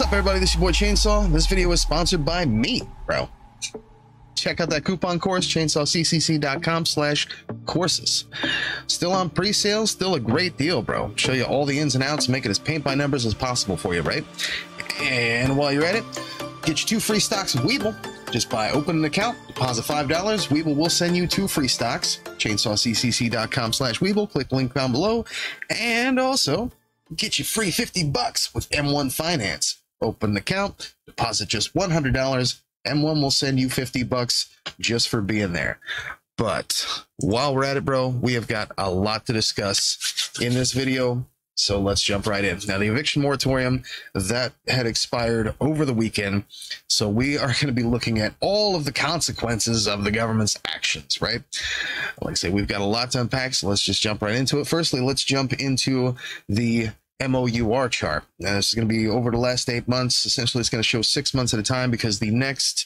up, everybody? This is your boy Chainsaw. This video is sponsored by me, bro. Check out that coupon course, chainsawccc.com/courses. Still on pre-sale, still a great deal, bro. Show you all the ins and outs, make it as paint by numbers as possible for you, right? And while you're at it, get you 2 free stocks of Weeble. Just by opening an account, deposit $5, Weeble will send you 2 free stocks. chainsawccc.com/Weeble. Click the link down below. And also, get you free $50 with M1 Finance. Open an account, deposit just $100. M1 will send you $50 just for being there. But while we're at it, bro, we have got a lot to discuss in this video. So let's jump right in. Now, the eviction moratorium that had expired over the weekend. So we are going to be looking at all of the consequences of the government's actions, right? Like I say, we've got a lot to unpack, so let's just jump right into it. Firstly, let's jump into the MOUR chart. Now, this is going to be over the last 8 months. Essentially, it's going to show 6 months at a time because the next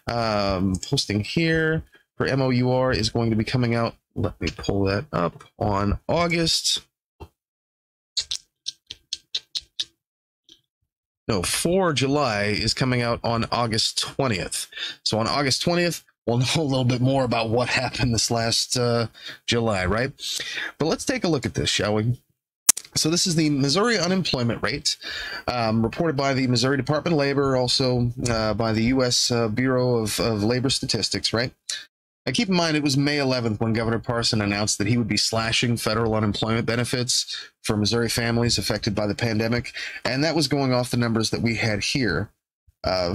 posting here for MOUR is going to be coming out. Let me pull that up on August. No, for July is coming out on August 20th. So on August 20th, we'll know a little bit more about what happened this last July, right? But let's take a look at this, shall we? So this is the Missouri unemployment rate reported by the Missouri Department of Labor, also by the U.S. Bureau of Labor Statistics, right? Now, keep in mind, it was May 11th when Governor Parson announced that he would be slashing federal unemployment benefits for Missouri families affected by the pandemic. And that was going off the numbers that we had here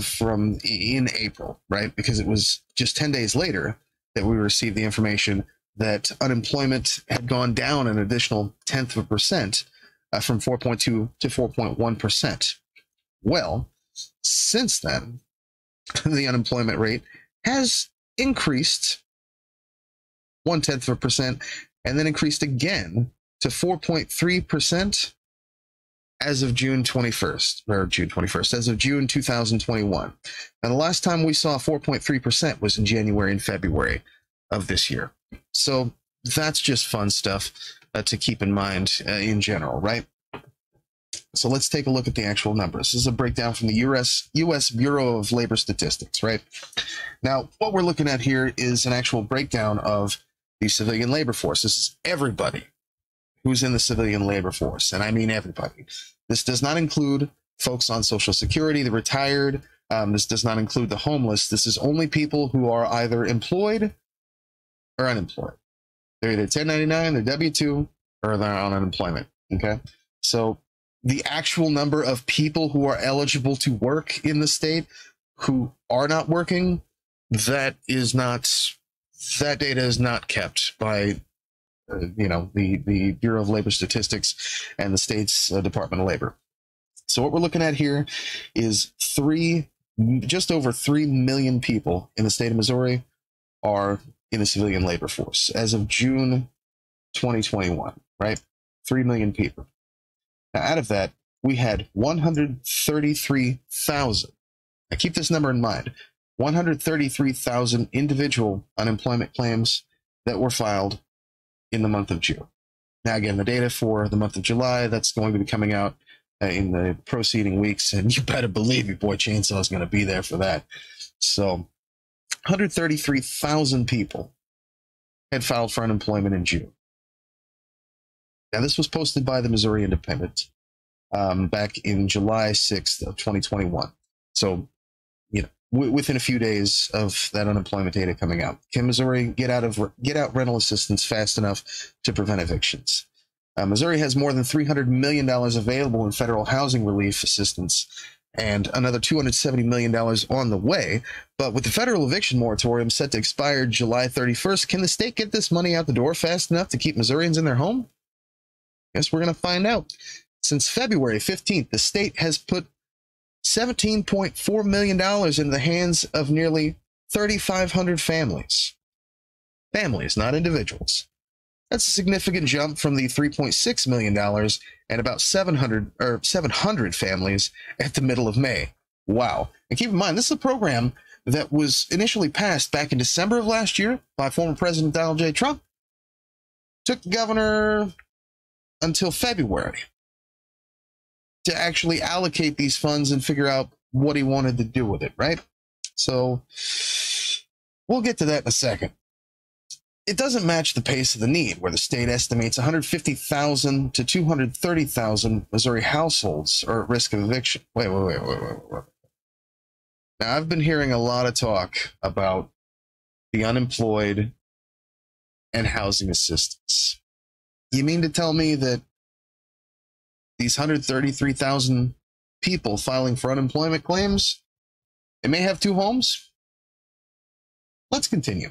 from in April, right? Because it was just 10 days later that we received the information that unemployment had gone down an additional 0.1% from 4.2 to 4.1%. Well, since then, the unemployment rate has increased 0.1% and then increased again to 4.3% as of June 21st, as of June 2021. And the last time we saw 4.3% was in January and February of this year. So that's just fun stuff to keep in mind in general, right? So let's take a look at the actual numbers. This is a breakdown from the U.S. Bureau of Labor Statistics, right? Now, what we're looking at here is an actual breakdown of the civilian labor force. This is everybody who's in the civilian labor force, and I mean everybody. This does not include folks on Social Security, the retired. This does not include the homeless. This is only people who are either employed or unemployed. They're either 1099, they're W-2, or they're on unemployment, okay? So the actual number of people who are eligible to work in the state who are not working, that data is not kept by the Bureau of Labor Statistics and the state's Department of Labor. So what we're looking at here is just over 3 million people in the state of Missouri are in the civilian labor force as of June 2021, right? 3 million people. Now, out of that, we had 133,000. Now, keep this number in mind. 133,000 individual unemployment claims that were filed in the month of June. Now, again, the data for the month of July, that's going to be coming out in the preceding weeks, and you better believe your boy Chainsaw is going to be there for that. So 133,000 people had filed for unemployment in June. Now, this was posted by the Missouri Independent back in July 6th of 2021. So, within a few days of that unemployment data coming out, can Missouri get out rental assistance fast enough to prevent evictions? Missouri has more than $300 million available in federal housing relief assistance and another $270 million on the way. But with the federal eviction moratorium set to expire July 31st, can the state get this money out the door fast enough to keep Missourians in their home? Guess we're going to find out. Since February 15th, the state has put $17.4 million into the hands of nearly 3,500 families. Families, not individuals. That's a significant jump from the $3.6 million and about 700 families at the middle of May. Wow. And keep in mind, this is a program that was initially passed back in December of last year by former President Donald J. Trump. Took the governor until February. to actually allocate these funds and figure out what he wanted to do with it, right? So we'll get to that in a second. It doesn't match the pace of the need, where the state estimates 150,000 to 230,000 Missouri households are at risk of eviction. Wait. Now, I've been hearing a lot of talk about the unemployed and housing assistance. You mean to tell me that these 133,000 people filing for unemployment claims, they may have two homes? Let's continue.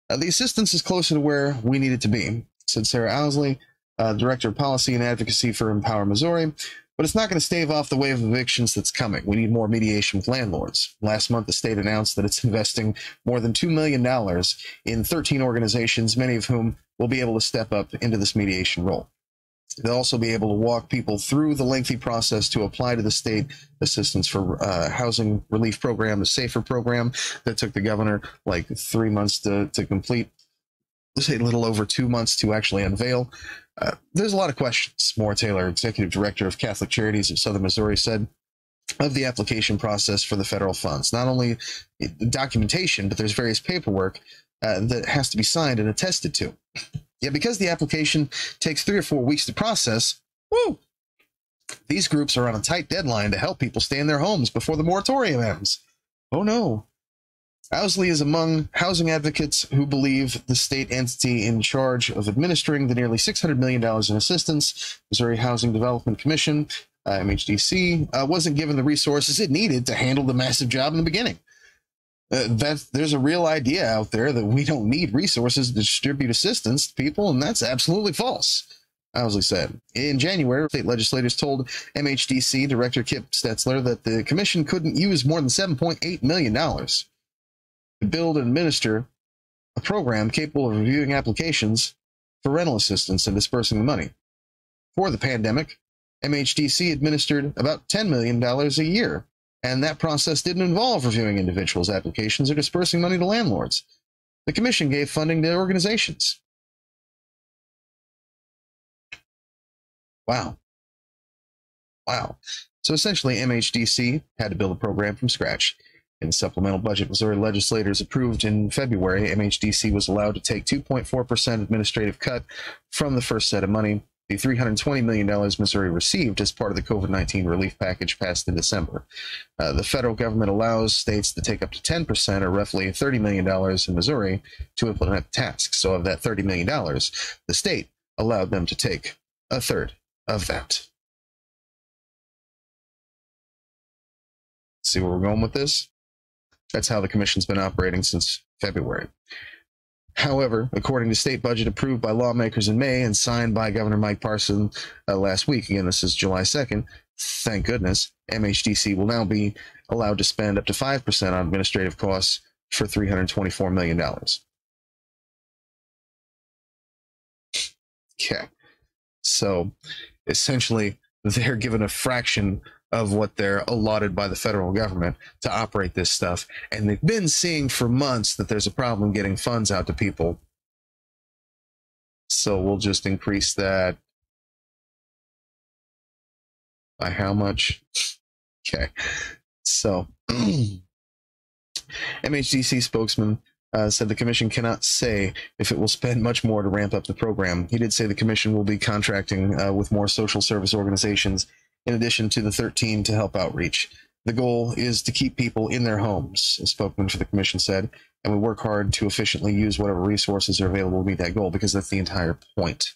The assistance is closer to where we need it to be, said Sarah Owsley, Director of Policy and Advocacy for Empower Missouri, but it's not going to stave off the wave of evictions that's coming. We need more mediation with landlords. Last month, the state announced that it's investing more than $2 million in 13 organizations, many of whom will be able to step up into this mediation role. They'll also be able to walk people through the lengthy process to apply to the state assistance for housing relief program, the SAFER program that took the governor like 3 months to complete. Let's say a little over 2 months to actually unveil. There's a lot of questions. Maura Taylor, Executive Director of Catholic Charities of Southern Missouri, said of the application process for the federal funds. Not only documentation, but there's various paperwork that has to be signed and attested to. Yet because the application takes 3 or 4 weeks to process, these groups are on a tight deadline to help people stay in their homes before the moratorium ends. Oh no. Owsley is among housing advocates who believe the state entity in charge of administering the nearly $600 million in assistance, Missouri Housing Development Commission, MHDC, wasn't given the resources it needed to handle the massive job in the beginning. There's a real idea out there that we don't need resources to distribute assistance to people, and that's absolutely false, Owsley said. In January, state legislators told MHDC Director Kip Stetzler that the commission couldn't use more than $7.8 million to build and administer a program capable of reviewing applications for rental assistance and dispersing the money. For the pandemic, MHDC administered about $10 million a year, and that process didn't involve reviewing individuals' applications or dispersing money to landlords. The commission gave funding to organizations. Wow. So essentially, MHDC had to build a program from scratch. In the supplemental budget Missouri legislators approved in February, MHDC was allowed to take 2.4% administrative cut from the first set of money, the $320 million Missouri received as part of the COVID-19 relief package passed in December. The federal government allows states to take up to 10%, or roughly $30 million in Missouri, to implement tasks. So of that $30 million, the state allowed them to take a third of that. See where we're going with this? That's how the commission's been operating since February. However, according to state budget approved by lawmakers in May and signed by Governor Mike Parson last week, again, this is July 2nd, thank goodness, MHDC will now be allowed to spend up to 5% on administrative costs for $324 million. Okay, so essentially they're given a fraction of what they're allotted by the federal government to operate this stuff. And they've been seeing for months that there's a problem getting funds out to people. So we'll just increase that by how much? Okay. So MHDC spokesman said the commission cannot say if it will spend much more to ramp up the program. He did say the commission will be contracting with more social service organizations in addition to the 13 to help outreach. The goal is to keep people in their homes, a spokesman for the commission said, and we work hard to efficiently use whatever resources are available to meet that goal, because that's the entire point.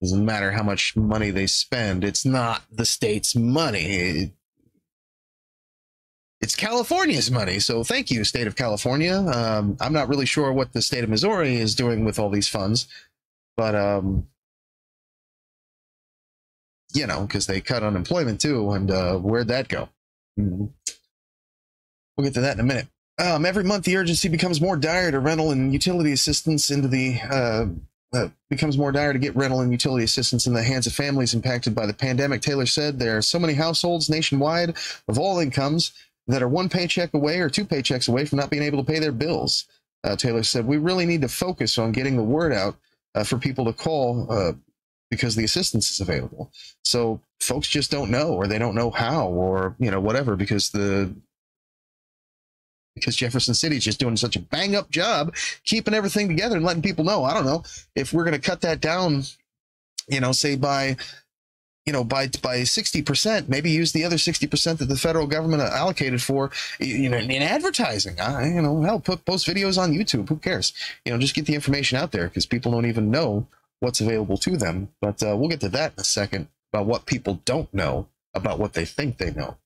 It doesn't matter how much money they spend. It's not the state's money. It's California's money. So thank you, state of California. I'm not really sure what the state of Missouri is doing with all these funds, but you know, because they cut unemployment too, and where'd that go? We'll get to that in a minute. Every month, the urgency becomes more dire to rental and utility assistance into the becomes more dire to get rental and utility assistance in the hands of families impacted by the pandemic. Taylor said there are so many households nationwide of all incomes that are 1 paycheck away or 2 paychecks away from not being able to pay their bills. Taylor said we really need to focus on getting the word out for people to call because the assistance is available. So folks just don't know, or they don't know how, or, you know, whatever, because Jefferson City is just doing such a bang up job keeping everything together and letting people know. I don't know if we're going to cut that down, you know, say by 60%, maybe use the other 60% that the federal government allocated for, you know, in advertising. You know, hell, post videos on YouTube. Who cares? You know, just get the information out there, because people don't even know what's available to them. But we'll get to that in a second, about what people don't know about what they think they know.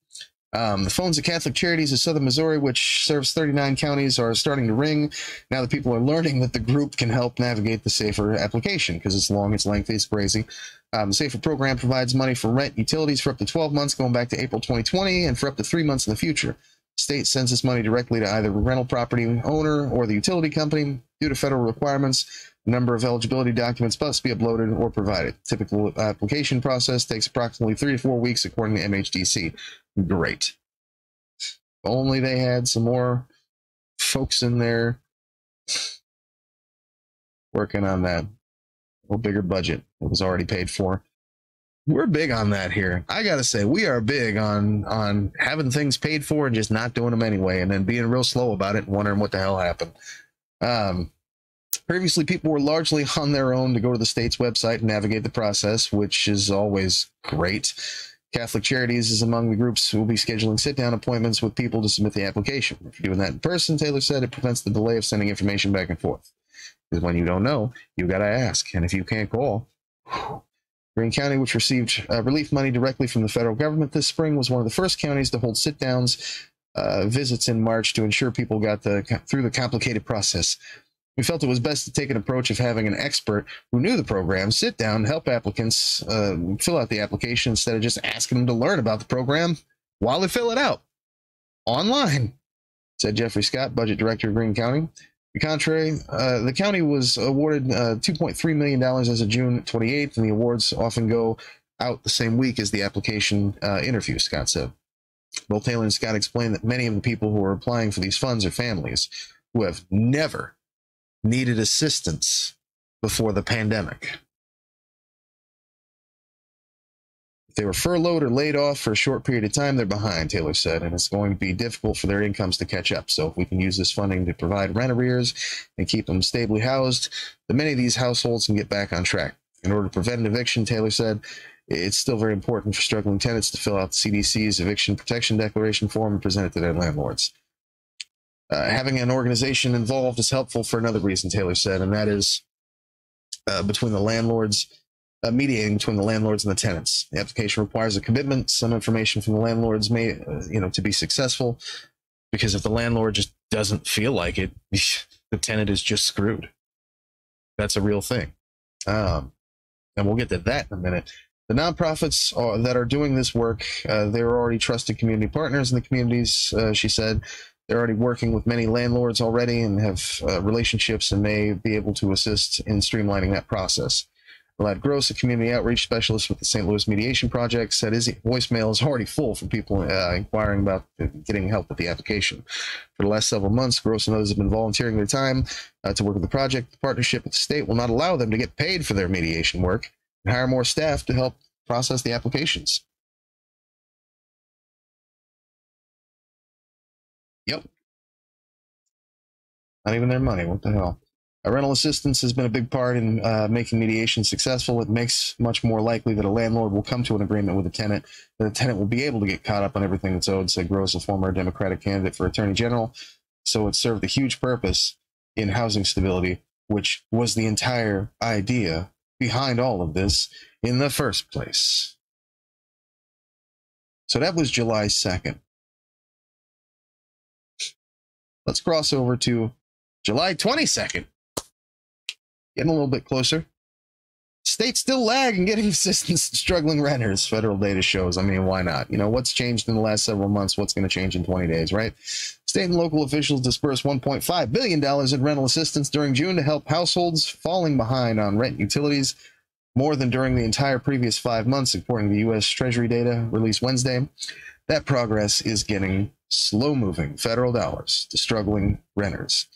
The phones at Catholic Charities of Southern Missouri, which serves 39 counties, are starting to ring. Now that people are learning that the group can help navigate the SAFER application, because it's long, it's lengthy, it's crazy. The SAFER program provides money for rent utilities for up to 12 months going back to April 2020, and for up to 3 months in the future. State sends this money directly to either the rental property owner or the utility company. Due to federal requirements, a number of eligibility documents must be uploaded or provided. Typical application process takes approximately 3 to 4 weeks, according to MHDC. Great. If only they had some more folks in there working on that. A little bigger budget. It was already paid for. We're big on that here. I gotta say, we are big on having things paid for and just not doing them anyway, and then being real slow about it and wondering what the hell happened. Previously, people were largely on their own to go to the state's website and navigate the process, which is always great. Catholic Charities is among the groups who will be scheduling sit-down appointments with people to submit the application. If you're doing that in person, Taylor said, it prevents the delay of sending information back and forth. Because when you don't know, you got to ask. And if you can't call, Greene County, which received relief money directly from the federal government this spring, was one of the first counties to hold sit-downs visits in March to ensure people got through the complicated process. We felt it was best to take an approach of having an expert who knew the program sit down and help applicants fill out the application instead of just asking them to learn about the program while they fill it out online, said Jeffrey Scott, budget director of Greene County. The contrary, the county was awarded $2.3 million as of June 28th, and the awards often go out the same week as the application interview, Scott said. Both Taylor and Scott explained that many of the people who are applying for these funds are families who have never needed assistance before the pandemic. If they were furloughed or laid off for a short period of time, they're behind, Taylor said, and it's going to be difficult for their incomes to catch up. So if we can use this funding to provide rent arrears and keep them stably housed, then many of these households can get back on track. In order to prevent an eviction, Taylor said, it's still very important for struggling tenants to fill out the CDC's eviction protection declaration form and present it to their landlords. Having an organization involved is helpful for another reason, Taylor said, and that is between the landlords, mediating between the landlords and the tenants. The application requires a commitment, some information from the landlords may, to be successful, because if the landlord just doesn't feel like it, the tenant is just screwed. That's a real thing. And we'll get to that in a minute. The nonprofits that are doing this work, they're already trusted community partners in the communities, she said. They're already working with many landlords already and have relationships and may be able to assist in streamlining that process. Lad Gross, a community outreach specialist with the St. Louis Mediation Project, said his voicemail is already full from people inquiring about getting help with the application. For the last several months, Gross and others have been volunteering their time to work with the project. The partnership with the state will not allow them to get paid for their mediation work and hire more staff to help process the applications. Yep. Not even their money. What the hell? Rental assistance has been a big part in making mediation successful. It makes much more likely that a landlord will come to an agreement with a tenant, that a tenant will be able to get caught up on everything that's owed, said Gross, a former Democratic candidate for Attorney General. So it served a huge purpose in housing stability, which was the entire idea behind all of this in the first place. So that was July 2nd. Let's cross over to July 22nd. Getting a little bit closer. States still lag in getting assistance to struggling renters, federal data shows. I mean, why not? What's changed in the last several months? What's going to change in 20 days, right? State and local officials dispersed $1.5 billion in rental assistance during June to help households falling behind on rent utilities, more than during the entire previous 5 months, according to U.S. Treasury data released Wednesday. That progress is getting slow-moving federal dollars to struggling renters.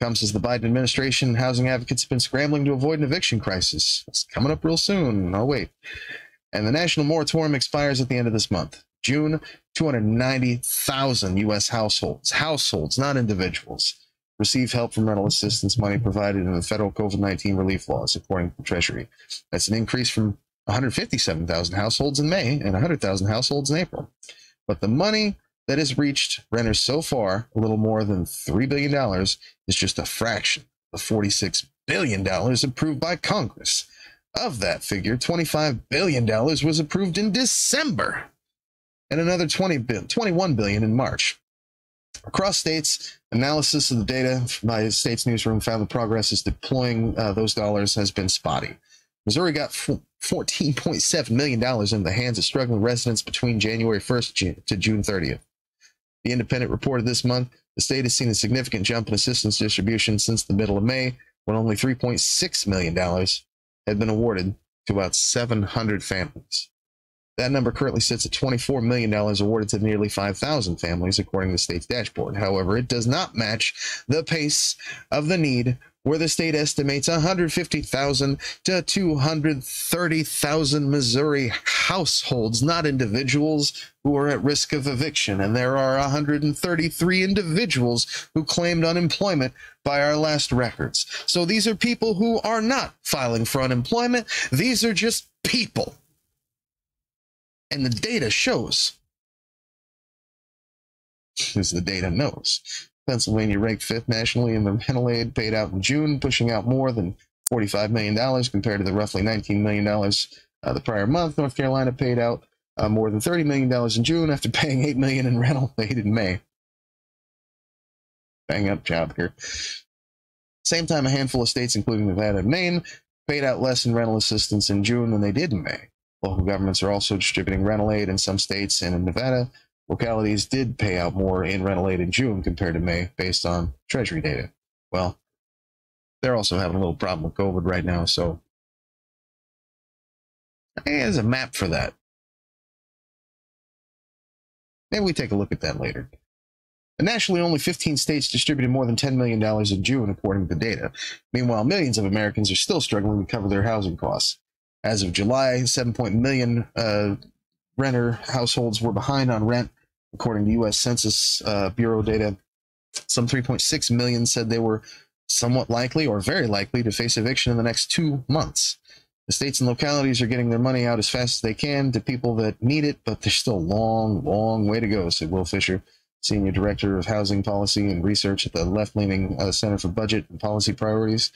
Comes as the Biden administration and housing advocates have been scrambling to avoid an eviction crisis. It's coming up real soon. Oh, wait. And the national moratorium expires at the end of this month. June, 290,000 U.S. households, not individuals, receive help from rental assistance money provided in the federal COVID-19 relief laws, according to the Treasury. That's an increase from 157,000 households in May and 100,000 households in April. But the money that has reached renters so far, a little more than $3 billion, is just a fraction of $46 billion approved by Congress. Of that figure, $25 billion was approved in December, and another $21 billion in March. Across states, analysis of the data by States Newsroom found the progress is deploying those dollars has been spotty. Missouri got $14.7 million in the hands of struggling residents between January 1st to June 30th. The Independent reported this month the state has seen a significant jump in assistance distribution since the middle of May, when only $3.6 million had been awarded to about 700 families. That number currently sits at $24 million awarded to nearly 5,000 families, according to the state's dashboard. However, it does not match the pace of the need, where the state estimates 150,000 to 230,000 Missouri households, not individuals, who are at risk of eviction. And there are 133 individuals who claimed unemployment by our last records. So these are people who are not filing for unemployment. These are just people. And the data shows, as the data knows. Pennsylvania ranked 5th nationally in the rental aid paid out in June, pushing out more than $45 million compared to the roughly $19 million the prior month. North Carolina paid out more than $30 million in June after paying $8 million in rental aid in May. Bang up job here. Same time, a handful of states, including Nevada and Maine, paid out less in rental assistance in June than they did in May. Local governments are also distributing rental aid in some states, and in Nevada, localities did pay out more in rental aid in June compared to May, based on Treasury data. Well, they're also having a little problem with COVID right now, so there's a map for that. Maybe we take a look at that later. And nationally, only 15 states distributed more than $10 million in June, according to the data. Meanwhile, millions of Americans are still struggling to cover their housing costs. As of July, 7.1 million renter households were behind on rent, according to U.S. Census Bureau data. Some 3.6 million said they were somewhat likely or very likely to face eviction in the next 2 months. The states and localities are getting their money out as fast as they can to people that need it, but there's still a long, long way to go, said Will Fisher, Senior Director of Housing Policy and Research at the left-leaning Center for Budget and Policy Priorities.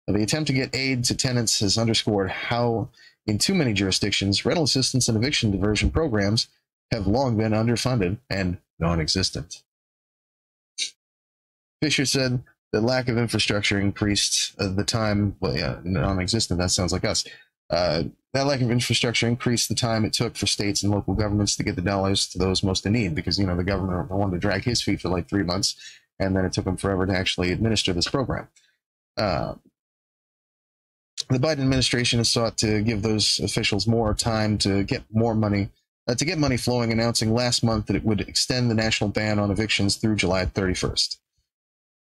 The attempt to get aid to tenants has underscored how, in too many jurisdictions, rental assistance and eviction diversion programs have long been underfunded and non-existent. Fisher said the lack of infrastructure increased the time, well, yeah, non-existent, that sounds like us. That lack of infrastructure increased the time it took for states and local governments to get the dollars to those most in need, because, you know, the governor wanted to drag his feet for like 3 months, and then it took him forever to actually administer this program. The Biden administration has sought to give those officials more time to get more money, money flowing, announcing last month that it would extend the national ban on evictions through July 31st.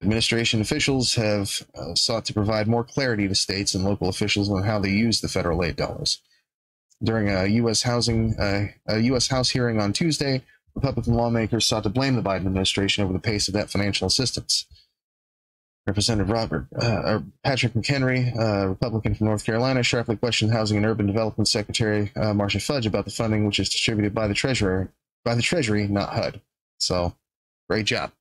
Administration officials have sought to provide more clarity to states and local officials on how they use the federal aid dollars. During a U.S. House hearing on Tuesday, Republican lawmakers sought to blame the Biden administration over the pace of that financial assistance. Representative Patrick McHenry, Republican from North Carolina, sharply questioned Housing and Urban Development Secretary Marcia Fudge about the funding, which is distributed by the Treasury, not HUD. So, great job.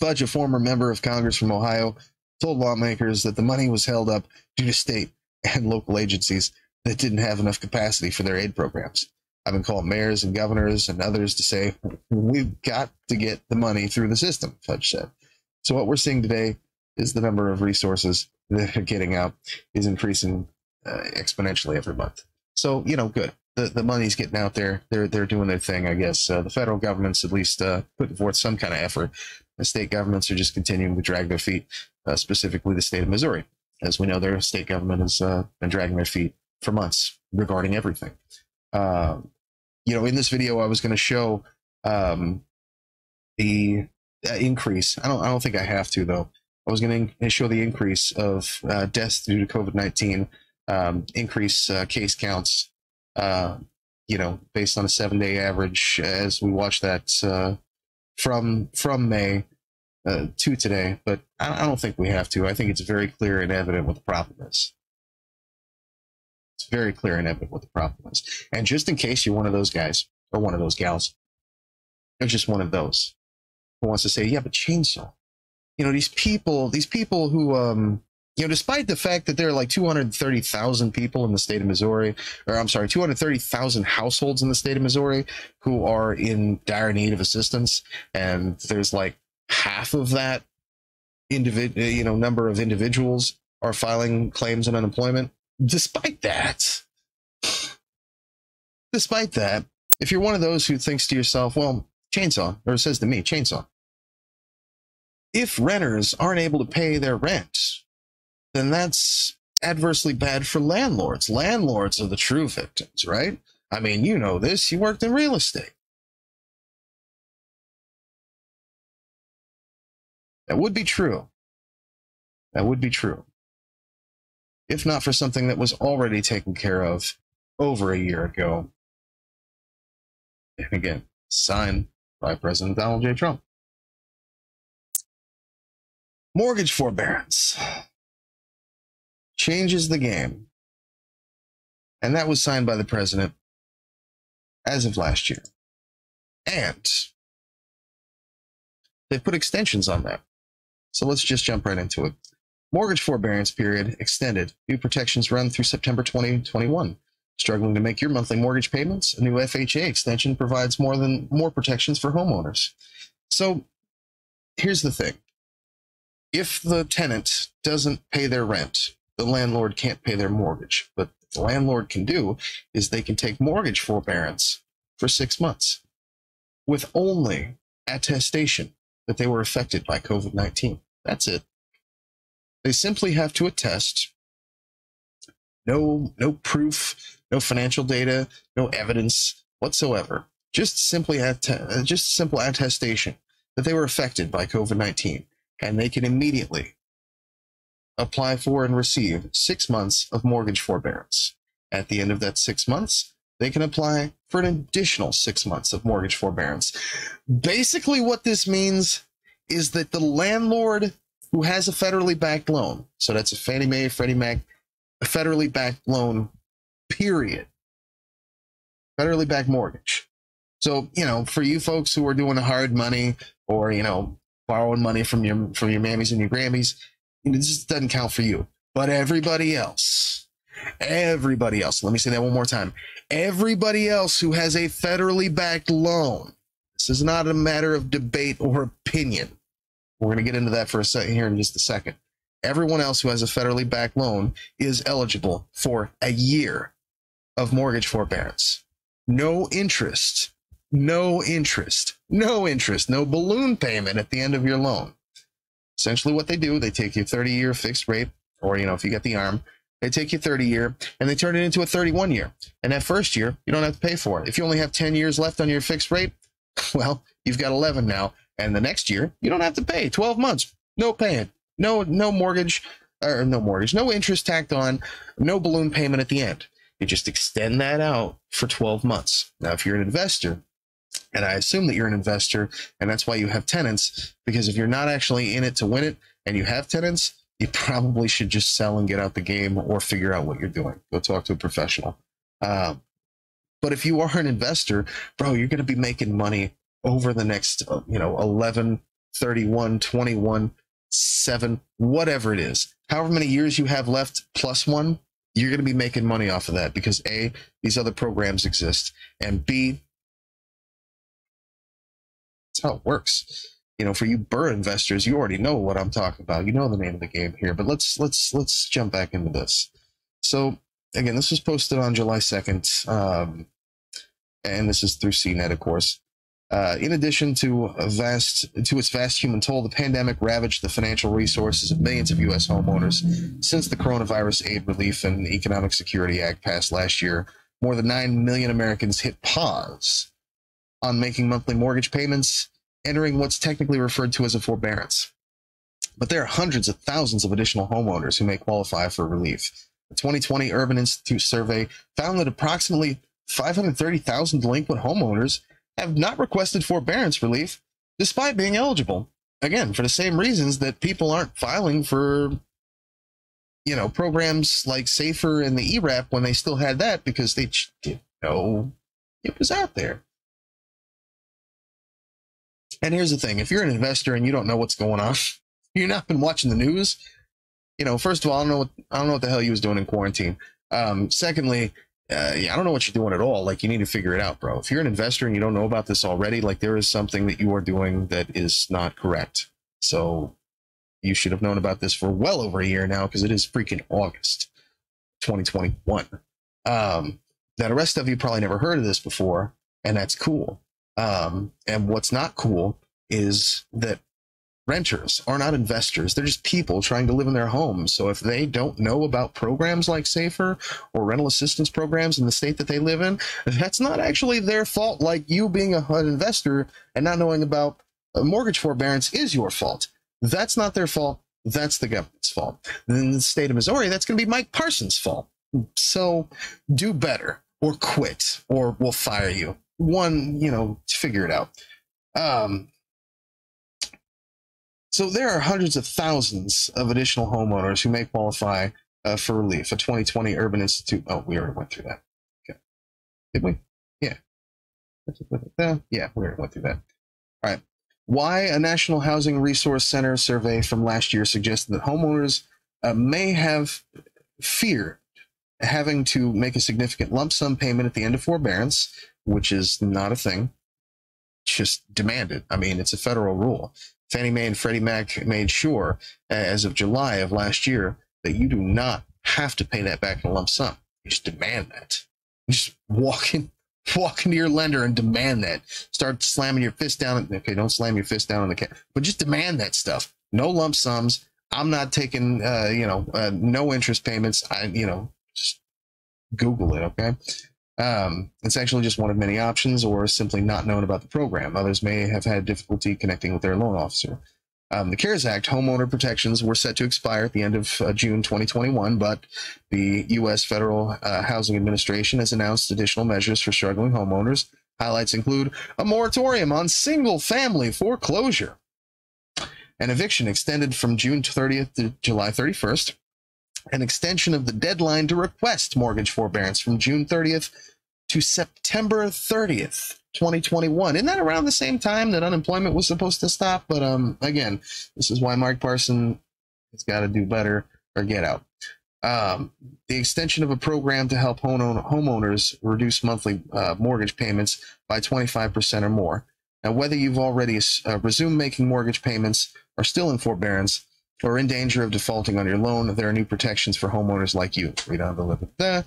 Fudge, a former member of Congress from Ohio, told lawmakers that the money was held up due to state and local agencies that didn't have enough capacity for their aid programs. I've been called mayors and governors and others to say, we've got to get the money through the system, Fudge said. So what we're seeing today is the number of resources that are getting out is increasing exponentially every month. So, you know, good. The money's getting out there. They're doing their thing, I guess. The federal government's at least putting forth some kind of effort. The state governments are just continuing to drag their feet, specifically the state of Missouri. As we know, their state government has been dragging their feet for months regarding everything. You know, in this video, I was going to show the increase. I don't think I have to, though. I was going to show the increase of deaths due to COVID-19, increase case counts, based on a 7-day average as we watch that from May to today. But I don't think we have to. I think it's very clear and evident what the problem is. It's very clear and evident what the problem is. And just in case you're one of those guys or one of those gals, or just one of those who wants to say, yeah, but chainsaw. These people who, despite the fact that there are like 230,000 people in the state of Missouri, or I'm sorry, 230,000 households in the state of Missouri who are in dire need of assistance, and there's like half of that number of individuals are filing claims on unemployment. Despite that, if you're one of those who thinks to yourself, well, chainsaw, or says to me, chainsaw, if renters aren't able to pay their rent, then that's adversely bad for landlords. Landlords are the true victims, right? I mean, you know this. You worked in real estate. That would be true. That would be true. If not for something that was already taken care of over a year ago. And again, signed by President Donald J. Trump. Mortgage forbearance changes the game. And that was signed by the president as of last year. And they put extensions on that. So let's just jump right into it. Mortgage forbearance period extended. New protections run through September 2021. Struggling to make your monthly mortgage payments? A new FHA extension provides more protections for homeowners. So here's the thing. If the tenant doesn't pay their rent, the landlord can't pay their mortgage. But what the landlord can do is they can take mortgage forbearance for 6 months with only attestation that they were affected by COVID-19. That's it. They simply have to attest. No proof, no financial data, no evidence whatsoever. Just simple attestation that they were affected by COVID-19. And they can immediately apply for and receive 6 months of mortgage forbearance. At the end of that 6 months, they can apply for an additional 6 months of mortgage forbearance. Basically, what this means is that the landlord who has a federally backed loan, so that's a Fannie Mae, Freddie Mac, a federally backed loan, period. Federally backed mortgage. So, for you folks who are doing hard money or, borrowing money from your mammies and your Grammys, this just doesn't count for you. But everybody else, let me say that one more time. Everybody else who has a federally backed loan, this is not a matter of debate or opinion. We're going to get into that for a second here in just a second. Everyone else who has a federally backed loan is eligible for a year of mortgage forbearance. No interest, no balloon payment at the end of your loan. Essentially what they do, they take your 30-year fixed rate, or, if you get the ARM, they take your 30-year and they turn it into a 31-year. And that first year, you don't have to pay for it. If you only have 10 years left on your fixed rate, well, you've got 11 now. And the next year, you don't have to pay. 12 months, no paying. No mortgage, no interest tacked on, no balloon payment at the end. You just extend that out for 12 months. Now, if you're an investor, and I assume that you're an investor, and that's why you have tenants, because if you're not actually in it to win it, and you have tenants, you probably should just sell and get out the game or figure out what you're doing. Go talk to a professional. But if you are an investor, bro, you're going to be making money over the next, 11, 31, 21, 7, whatever it is. However many years you have left plus one, you're going to be making money off of that because A, these other programs exist, and B, that's how it works. For you Burr investors, you already know what I'm talking about. You know the name of the game here, but let's jump back into this. So again, this was posted on July 2nd, and this is through CNET, of course. In addition to its vast human toll, the pandemic ravaged the financial resources of millions of U.S. homeowners. Since the Coronavirus Aid, Relief, and Economic Security Act passed last year, more than 9 million Americans hit pause on making monthly mortgage payments, entering what's technically referred to as a forbearance. But there are hundreds of thousands of additional homeowners who may qualify for relief. The 2020 Urban Institute survey found that approximately 530,000 delinquent homeowners have not requested forbearance relief despite being eligible. Again, for the same reasons that people aren't filing for, programs like SAFER and the ERAP when they still had that, because they didn't know it was out there. And here's the thing. If you're an investor and you don't know what's going on, you've not been watching the news, first of all, I don't know what the hell you was doing in quarantine. Secondly, I don't know what you're doing at all. Like, you need to figure it out, bro. If you're an investor and you don't know about this already, like, there is something that you are doing that is not correct. So you should have known about this for well over a year now, because it is freaking August 2021. Now, the rest of you probably never heard of this before, and that's cool. And what's not cool is that renters are not investors. They're just people trying to live in their homes. So if they don't know about programs like SAFER or rental assistance programs in the state that they live in, that's not actually their fault. Like, you being an investor and not knowing about mortgage forbearance is your fault. That's not their fault. That's the government's fault. And in the state of Missouri, that's going to be Mike Parson's fault. So do better, or quit, or we'll fire you. Figure it out. So there are hundreds of thousands of additional homeowners who may qualify for relief. A 2020 Urban Institute. Oh, we already went through that. Okay. Did we? Yeah. Yeah, we already went through that. All right. Why a National Housing Resource Center survey from last year suggested that homeowners may have feared having to make a significant lump sum payment at the end of forbearance, which is not a thing. Just demanded. I mean, it's a federal rule. Fannie Mae and Freddie Mac made sure, as of July of last year, that you do not have to pay that back in a lump sum. You just demand that. You just walk into your lender and demand that. Start slamming your fist down. Okay, don't slam your fist down on the cap, but just demand that stuff. No lump sums. I'm not taking, no interest payments. Just Google it, okay? It's actually just one of many options, or simply not known about the program. Others may have had difficulty connecting with their loan officer. The CARES Act homeowner protections were set to expire at the end of June 2021, but the U.S. Federal Housing Administration has announced additional measures for struggling homeowners. Highlights include a moratorium on single-family foreclosure, an eviction extended from June 30th to July 31st, an extension of the deadline to request mortgage forbearance from June 30th to September 30th, 2021. Isn't that around the same time that unemployment was supposed to stop? But again, this is why Mike Parson has got to do better or get out. The extension of a program to help homeowners reduce monthly mortgage payments by 25% or more. Now, whether you've already resumed making mortgage payments, are still in forbearance, or in danger of defaulting on your loan, there are new protections for homeowners like you. Read on the list.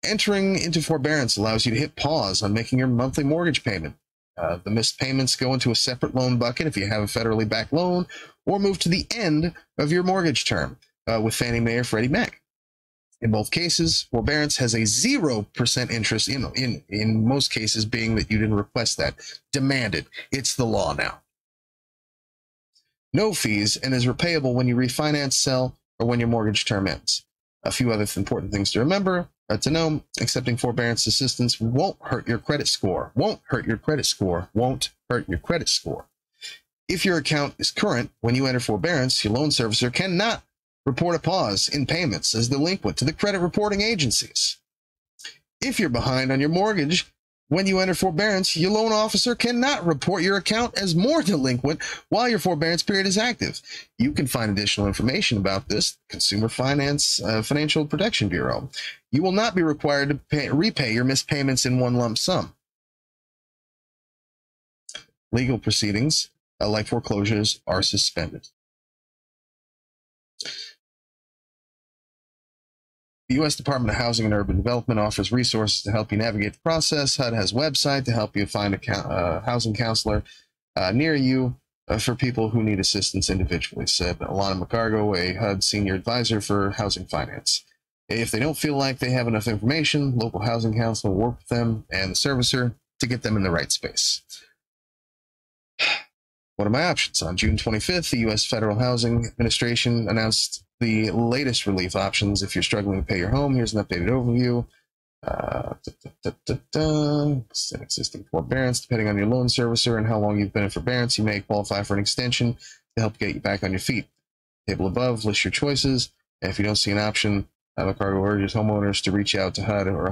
Entering into forbearance allows you to hit pause on making your monthly mortgage payment. The missed payments go into a separate loan bucket if you have a federally backed loan, or move to the end of your mortgage term with Fannie Mae or Freddie Mac. In both cases, forbearance has a 0% interest, in most cases being that you didn't request that. Demanded. It's the law now. No fees, and is repayable when you refinance, sell, or when your mortgage term ends. A few other important things to remember, to know: accepting forbearance assistance won't hurt your credit score. Won't hurt your credit score. Won't hurt your credit score. If your account is current when you enter forbearance, your loan servicer cannot report a pause in payments as delinquent to the credit reporting agencies. If you're behind on your mortgage when you enter forbearance, your loan officer cannot report your account as more delinquent while your forbearance period is active. You can find additional information about this Consumer Financial Protection Bureau. You will not be required to repay your missed payments in one lump sum. Legal proceedings, like foreclosures, are suspended. The U.S. Department of Housing and Urban Development offers resources to help you navigate the process. HUD has a website to help you find a housing counselor near you for people who need assistance individually, said Alana McCargo, a HUD senior advisor for housing finance. If they don't feel like they have enough information, local housing counselor will work with them and the servicer to get them in the right space. What are my options? On June 25th, the U.S. Federal Housing Administration announced the latest relief options if you're struggling to pay your home. Here's an updated overview. Existing forbearance, depending on your loan servicer and how long you've been in forbearance, you may qualify for an extension to help get you back on your feet. Table above lists your choices, and if you don't see an option, Avocado urges homeowners to reach out to HUD or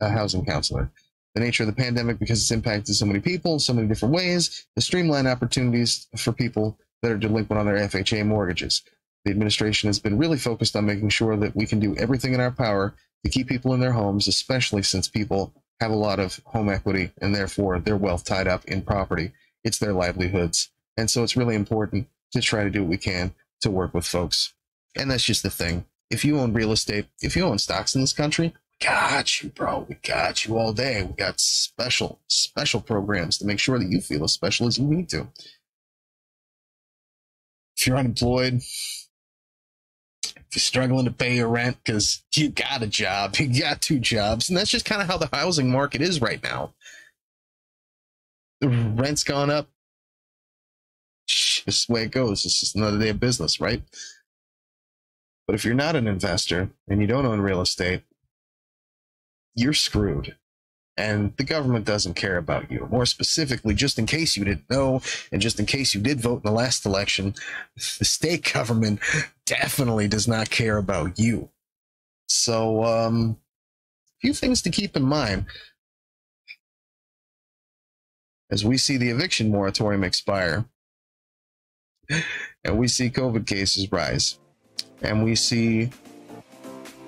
a housing counselor. The nature of the pandemic, because it's impacted so many people in so many different ways, to streamline opportunities for people that are delinquent on their FHA mortgages. The administration has been really focused on making sure that we can do everything in our power to keep people in their homes, especially since people have a lot of home equity and therefore their wealth tied up in property. It's their livelihoods. And so it's really important to try to do what we can to work with folks. And that's just the thing. If you own real estate, if you own stocks in this country, got you, bro. We got you all day. We got special programs to make sure that you feel as special as you need to. If you're unemployed, if you're struggling to pay your rent because you got a job, you got 2 jobs, and that's just kind of how the housing market is right now. The rent's gone up. This is the way it goes. It's just another day of business, right? But if you're not an investor and you don't own real estate, you're screwed. And the government doesn't care about you. More specifically, just in case you didn't know, and just in case you did vote in the last election, the state government definitely does not care about you. So, a few things to keep in mind as we see the eviction moratorium expire, and we see COVID cases rise, and we see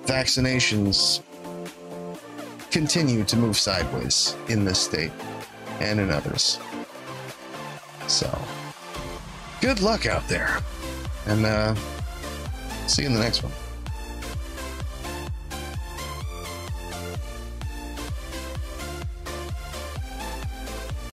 vaccinations continue to move sideways in this state and in others. So, good luck out there, and see you in the next one.